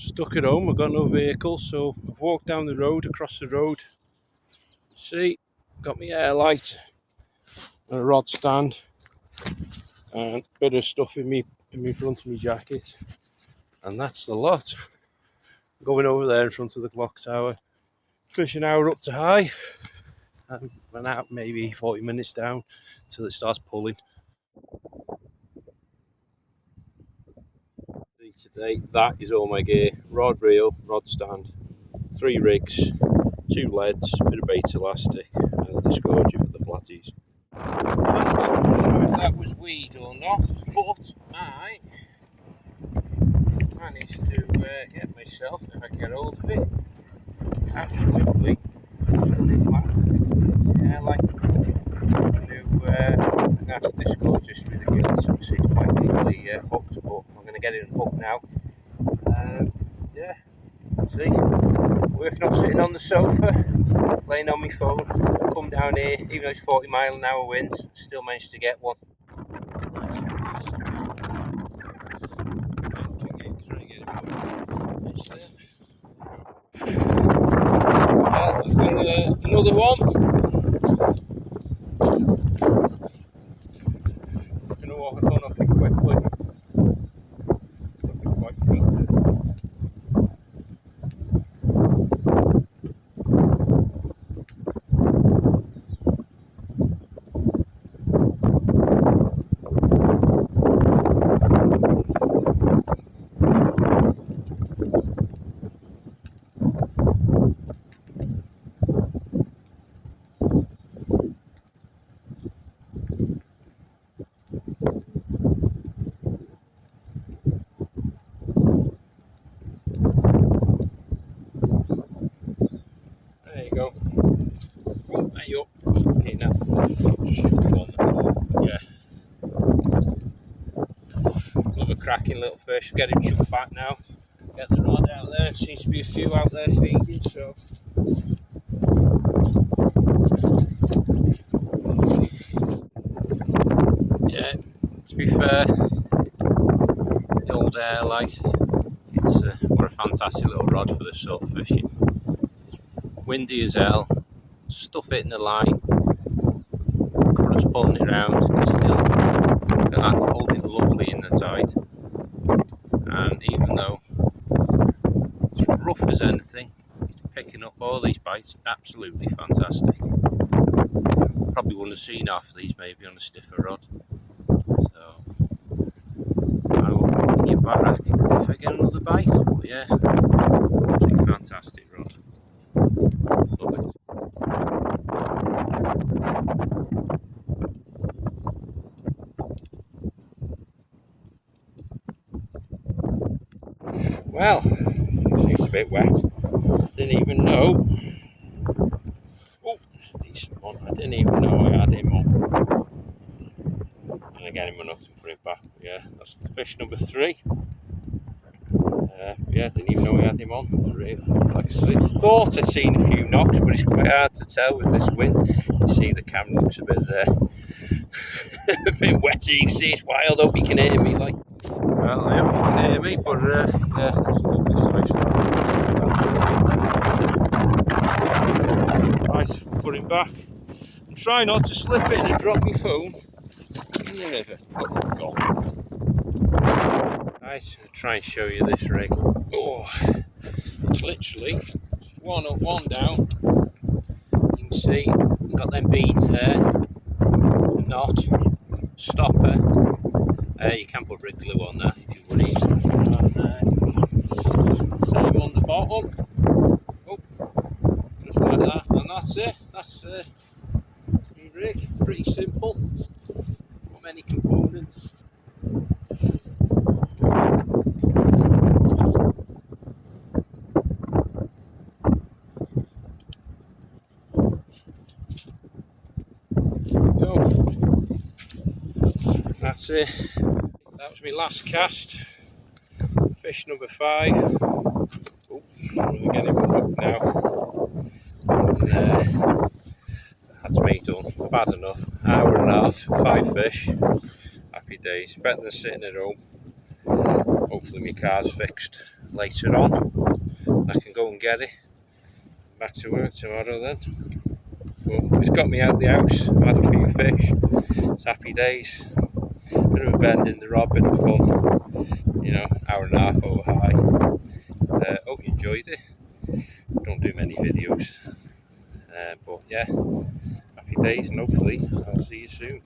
Stuck at home, I've got no vehicle, so I've walked down the road, across the road. See, got my air light, a rod stand, and a bit of stuff in me front of my jacket, and that's the lot. Going over there in front of the clock tower, fish an hour up to high, and an hour, maybe 40 minutes down till it starts pulling. Today, that is all my gear: rod reel, rod stand, 3 rigs, 2 leads, a bit of bait elastic, and a disgorger for the flatties. I'm not sure if that was weed or not, but I managed to get myself, if I can get hold of it, absolutely stunning flat. Yeah, like that's the disgorger through the gills, so it's quite neatly hooked, but I'm going to get it unhooked now. Yeah, see, worth not sitting on the sofa, playing on my phone, come down here, even though it's 40-mile-an-hour winds, still managed to get one. Well, I've got another one. I'm going to walk on up it quickly. Looking quite neat. There you go. Oh, there you up. Okay, now. Yeah. Another cracking little fish. Get him chucked back now. Get the rod out there. Seems to be a few out there feeding, so. Yeah, to be fair, the old air light, it's what a fantastic little rod for this sort of fishing. Windy as hell, stuff hitting the line, currents pulling it around, it's still holding lovely in the tide. And even though it's rough as anything, it's picking up all these bites, absolutely fantastic. Probably wouldn't have seen half of these maybe on a stiffer rod. So I will probably give back if I get another bite. But yeah, absolutely fantastic rod. Love it. Well, it's a bit wet. Didn't even know. Oh, decent one. I didn't even know I had him on. And I get him enough to put it back. Yeah, that's fish number 3. Yeah, didn't even know we had him on. Really, like I thought I'd seen a few knocks, but it's quite hard to tell with this wind. You see the camera looks a bit a bit wetter. You can see it's wild. Hope you can hear me. Like, well, I hope you can hear me, but yeah, it's a lovely size. Right, put him back. And try not to slip it and drop my phone in the river. Oh, God. Right, I'll try and show you this rig. Oh, it's literally one up, one down. You can see I've got them beads there, knot, stopper. You can put rig glue on that if you worry. And same on the bottom. Oh, just like that, and that's it. That's the rig. Pretty simple. Not many components. That's it. That was my last cast. Fish number 5. Oh, I'm going to get him hooked now. And, that's me done. I've had enough. Hour and a half, 5 fish. Happy days. Better than sitting at home. Hopefully my car's fixed later on. I can go and get it. Back to work tomorrow then. But it's got me out the house. I've had a few fish. It's happy days. Bit of a bend in the rod, bit of fun. You know, hour and a half over high. Hope you enjoyed it. Don't do many videos. But yeah, happy days, and hopefully I'll see you soon.